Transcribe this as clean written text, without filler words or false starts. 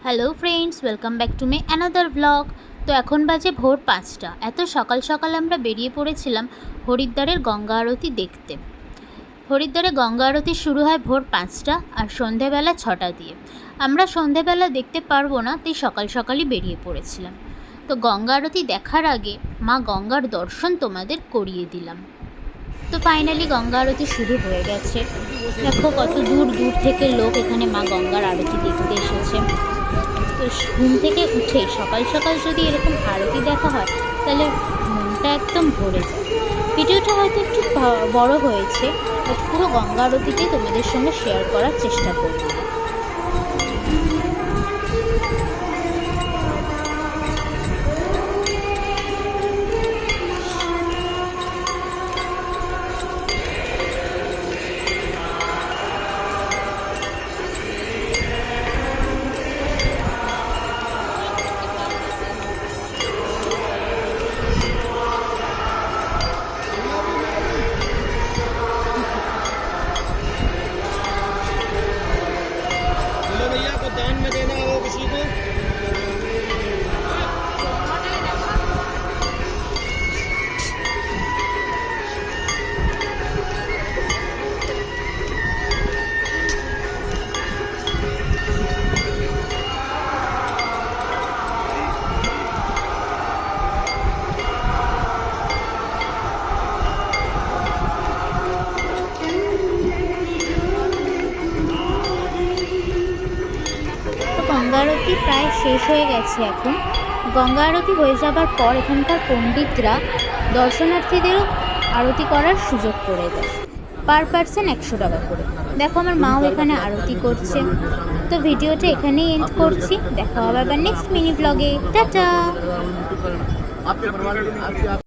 Hello friends, welcome back to my another blog. তো এখন বাজে ভোর 5টা। এত সকাল সকাল আমরা বেরিয়ে পড়েছিলাম হরিদ্বারের গঙ্গা আরতি দেখতে। হরিদ্বারে গঙ্গা আরতি শুরু হয় ভোর 5টা আর সন্ধেবেলা 6টা দিয়ে। আমরা সন্ধেবেলা দেখতে পারবো না, তাই সকাল সকালই বেরিয়ে পড়েছিলাম। তো গঙ্গা আরতি দেখার আগে মা গঙ্গার দর্শন তোমাদের করিয়ে দিলাম। তো ফাইনালি গঙ্গা আরতি শুরু হয়ে গেছে। দেখো কত দূর দূর থেকে লোক এখানে মা গঙ্গার আরতি দেখতে এসেছে। তো ঘুম থেকে উঠে সকাল সকাল যদি এরকম আরতি দেখা হয় তাহলে মনটা একদম ভরে যায়। ভিডিওটা হয়তো একটু বড় হয়েছে, বাট পুরো গঙ্গা আরতিটাই তোমাদের সঙ্গে শেয়ার করার চেষ্টা করব। भैया को दान में देना हो किसी को। গঙ্গা আরতি প্রায় শেষ হয়ে গেছে। এখন গঙ্গা আরতি হয়ে যাবার পর এখানকার পণ্ডিতরা দর্শনার্থীদেরও আরতি করার সুযোগ করে দেয়। পার পার্সন 100 টাকা করে। দেখো আমার মাও এখানে আরতি করছে। তো ভিডিওটা এখানেই এন্ড করছি। দেখা হবে আবার নেক্সট মিনি ব্লগে। টাটা।